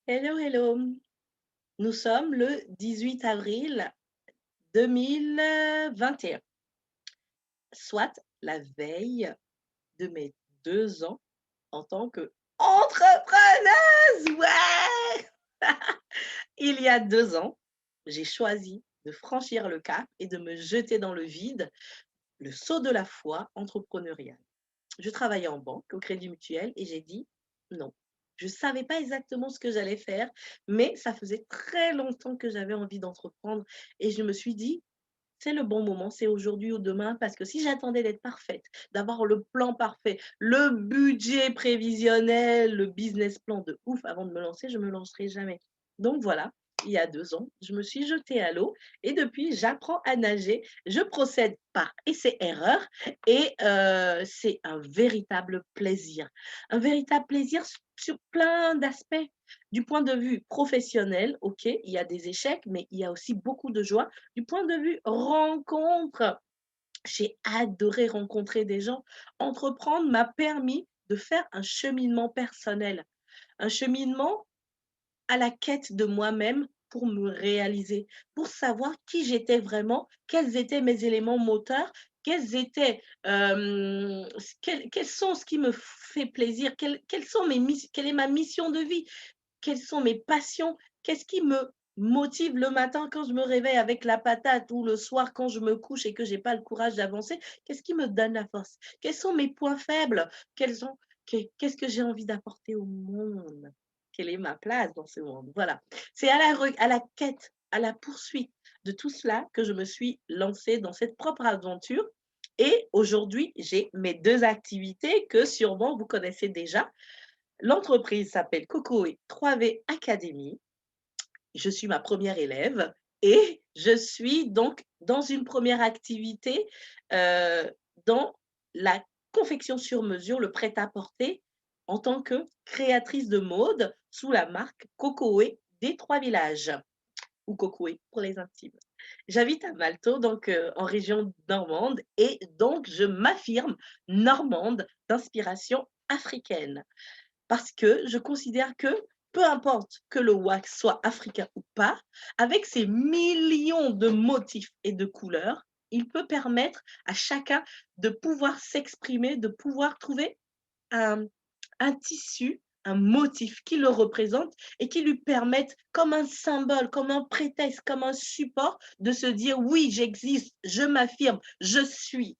Hello, hello. Nous sommes le 18 avril 2021, soit la veille de mes 2 ans en tant qu'entrepreneuse. Ouais! Il y a 2 ans, j'ai choisi de franchir le cap et de me jeter dans le vide, le saut de la foi entrepreneuriale. Je travaillais en banque, au Crédit Mutuel, et j'ai dit non. Je ne savais pas exactement ce que j'allais faire, mais ça faisait très longtemps que j'avais envie d'entreprendre et je me suis dit, c'est le bon moment, c'est aujourd'hui ou demain, parce que si j'attendais d'être parfaite, d'avoir le plan parfait, le budget prévisionnel, le business plan de ouf avant de me lancer, je ne me lancerai jamais. Donc voilà, il y a 2 ans, je me suis jetée à l'eau et depuis, j'apprends à nager. Je procède par essai-erreur et c'est un véritable plaisir. Un véritable plaisir sur plein d'aspects. Du point de vue professionnel, OK, il y a des échecs, mais il y a aussi beaucoup de joie. Du point de vue rencontre, j'ai adoré rencontrer des gens. Entreprendre m'a permis de faire un cheminement personnel, un cheminement à la quête de moi-même pour me réaliser, pour savoir qui j'étais vraiment, quels étaient mes éléments moteurs, quels étaient, quels sont ce qui me fait plaisir, quelles sont quelle est ma mission de vie, quelles sont mes passions, qu'est-ce qui me motive le matin quand je me réveille avec la patate ou le soir quand je me couche et que j'ai pas le courage d'avancer, qu'est-ce qui me donne la force? Quels sont mes points faibles? Quels sont qu'est-ce que j'ai envie d'apporter au monde? Quelle est ma place dans ce monde? Voilà. C'est à la quête, à la poursuite de tout cela que je me suis lancée dans cette propre aventure et aujourd'hui, j'ai mes 2 activités que sûrement vous connaissez déjà. L'entreprise s'appelle Cocoé 3V Academy. Je suis ma première élève et je suis donc dans une première activité, dans la confection sur mesure, le prêt-à-porter, en tant que créatrice de mode sous la marque Cocoé des 3 villages ou Cocoé pour les intimes. J'habite à Malto, donc en région normande et donc je m'affirme normande d'inspiration africaine. Parce que je considère que peu importe que le wax soit africain ou pas, avec ses millions de motifs et de couleurs, il peut permettre à chacun de pouvoir s'exprimer, de pouvoir trouver un, un tissu, un motif qui le représente et qui lui permette, comme un symbole, comme un prétexte, comme un support, de se dire oui, j'existe, je m'affirme, je suis,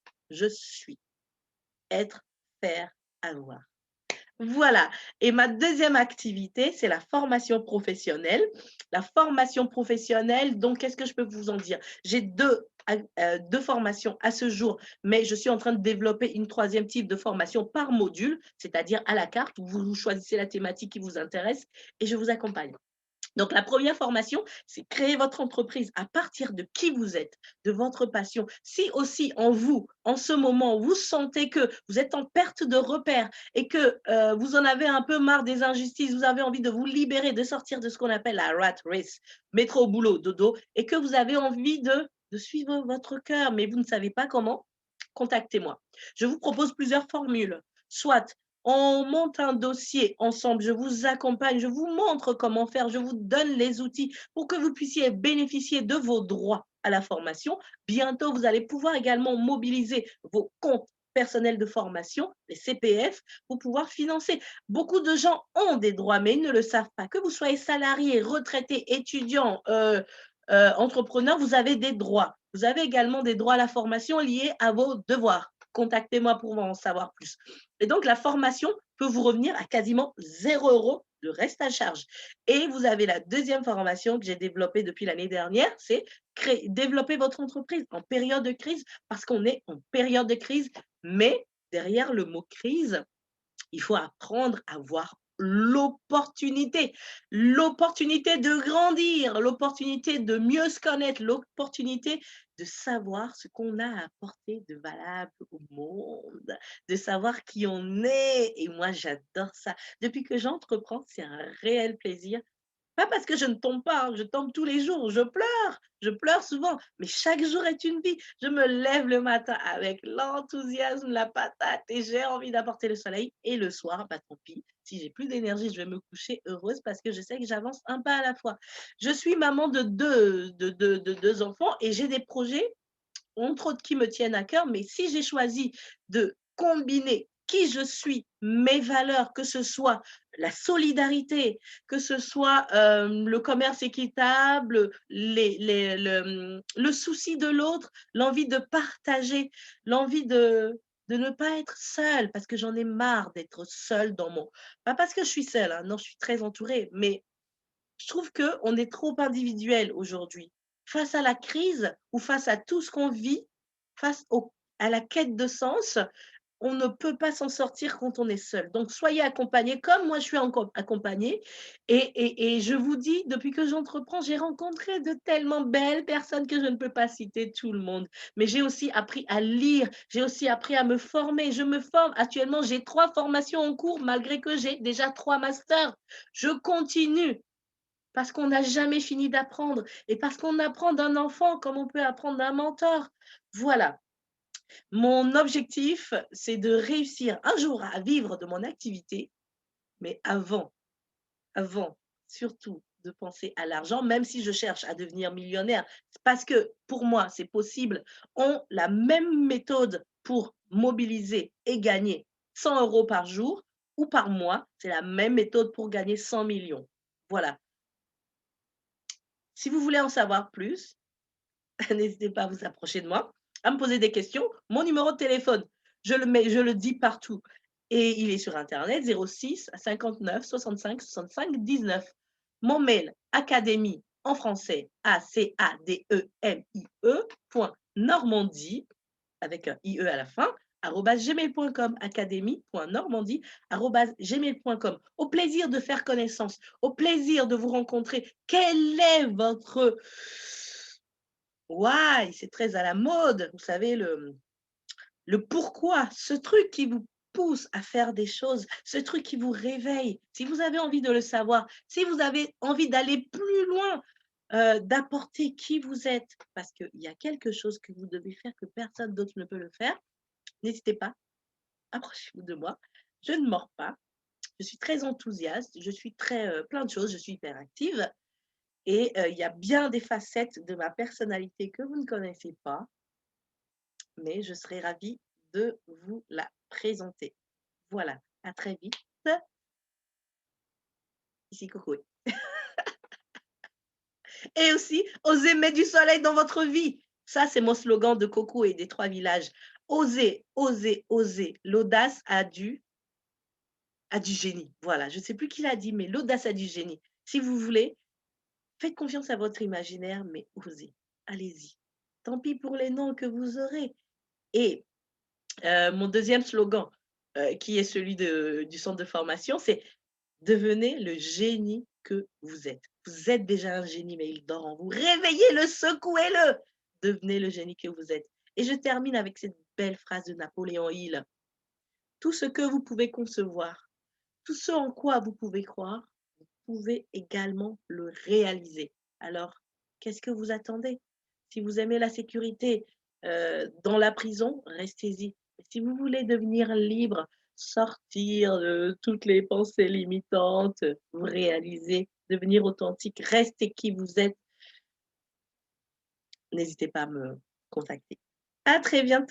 être, faire, avoir. Voilà, et ma deuxième activité, c'est la formation professionnelle. La formation professionnelle, donc qu'est-ce que je peux vous en dire? J'ai 2 formations à ce jour, mais je suis en train de développer une troisième type de formation par module, c'est-à-dire à la carte, où vous choisissez la thématique qui vous intéresse et je vous accompagne. Donc, la première formation, c'est créer votre entreprise à partir de qui vous êtes, de votre passion. Si aussi en vous, en ce moment, vous sentez que vous êtes en perte de repères et que vous en avez un peu marre des injustices, vous avez envie de vous libérer, de sortir de ce qu'on appelle la rat race, métro, boulot, dodo, et que vous avez envie de suivre votre cœur, mais vous ne savez pas comment, contactez-moi. Je vous propose plusieurs formules. Soit on monte un dossier ensemble, je vous accompagne, je vous montre comment faire, je vous donne les outils pour que vous puissiez bénéficier de vos droits à la formation. Bientôt, vous allez pouvoir également mobiliser vos comptes personnels de formation, les CPF, pour pouvoir financer. Beaucoup de gens ont des droits, mais ils ne le savent pas. Que vous soyez salarié, retraité, étudiant, entrepreneur, vous avez des droits. Vous avez également des droits à la formation liés à vos devoirs. Contactez-moi pour en savoir plus. Et donc, la formation peut vous revenir à quasiment 0 € de reste à charge. Et vous avez la deuxième formation que j'ai développée depuis l'année dernière, c'est développer votre entreprise en période de crise, parce qu'on est en période de crise, mais derrière le mot crise, il faut apprendre à voir l'opportunité de grandir, l'opportunité de mieux se connaître, l'opportunité de savoir ce qu'on a à apporter de valable au monde, de savoir qui on est. Et moi, j'adore ça. Depuis que j'entreprends, c'est un réel plaisir Pas parce que je ne tombe pas, hein, je tombe tous les jours, je pleure souvent, mais chaque jour est une vie. Je me lève le matin avec l'enthousiasme, la patate et j'ai envie d'apporter le soleil et le soir, bah, tant pis. Si j'ai plus d'énergie, je vais me coucher heureuse parce que je sais que j'avance un pas à la fois. Je suis maman de 2 enfants et j'ai des projets entre autres qui me tiennent à cœur, mais si j'ai choisi de combiner qui je suis, mes valeurs, que ce soit la solidarité, que ce soit le commerce équitable, le souci de l'autre, l'envie de partager, l'envie de ne pas être seule, parce que j'en ai marre d'être seule dans mon... Pas parce que je suis seule, hein, non, je suis très entourée, mais je trouve qu'on est trop individuel aujourd'hui. Face à la crise ou face à tout ce qu'on vit, face à la quête de sens, on ne peut pas s'en sortir quand on est seul. Donc, soyez accompagnés, comme moi je suis accompagnée. Et je vous dis, depuis que j'entreprends, j'ai rencontré de tellement belles personnes que je ne peux pas citer tout le monde. Mais j'ai aussi appris à lire, j'ai aussi appris à me former. Je me forme. Actuellement, j'ai 3 formations en cours, malgré que j'ai déjà 3 masters. Je continue. Parce qu'on n'a jamais fini d'apprendre et parce qu'on apprend d'un enfant comme on peut apprendre d'un mentor. Voilà, mon objectif, c'est de réussir un jour à vivre de mon activité, mais avant surtout de penser à l'argent, même si je cherche à devenir millionnaire, parce que pour moi, c'est possible, ont la même méthode pour mobiliser et gagner 100 € par jour ou par mois, c'est la même méthode pour gagner 100 millions. Voilà. Si vous voulez en savoir plus, n'hésitez pas à vous approcher de moi, à me poser des questions. Mon numéro de téléphone, je le dis partout et il est sur internet 06 59 65 65 19. Mon mail académie en français ACADEMIE point normandie avec un IE à la fin @gmail.com académie.normandie@gmail.com. Au plaisir de faire connaissance, au plaisir de vous rencontrer. Quel est votre why? C'est très à la mode, vous savez, le pourquoi, ce truc qui vous pousse à faire des choses, ce truc qui vous réveille. Si vous avez envie de le savoir, si vous avez envie d'aller plus loin, d'apporter qui vous êtes, parce qu'il y a quelque chose que vous devez faire que personne d'autre ne peut le faire, n'hésitez pas, approchez-vous de moi. Je ne mords pas, je suis très enthousiaste, je suis très, plein de choses, je suis hyperactive et il y a bien des facettes de ma personnalité que vous ne connaissez pas, mais je serai ravie de vous la présenter. Voilà, à très vite. Ici Coco. Et aussi, osez mettre du soleil dans votre vie. Ça, c'est mon slogan de Coco et des 3 villages. Osez, osez, osez. L'audace a du génie. Voilà, je ne sais plus qui l'a dit, mais l'audace a du génie. Si vous voulez, faites confiance à votre imaginaire, mais osez. Allez-y. Tant pis pour les noms que vous aurez. Et mon deuxième slogan, qui est celui du centre de formation, c'est: devenez le génie que vous êtes. Vous êtes déjà un génie, mais il dort en vous. Réveillez-le, secouez-le. Devenez le génie que vous êtes. Et je termine avec cette belle phrase de Napoléon Hill. Tout ce que vous pouvez concevoir, tout ce en quoi vous pouvez croire, vous pouvez également le réaliser. Alors, qu'est-ce que vous attendez? Si vous aimez la sécurité dans la prison, restez-y. Si vous voulez devenir libre, sortir de toutes les pensées limitantes, vous réaliser, devenir authentique, restez qui vous êtes, n'hésitez pas à me contacter. À très bientôt.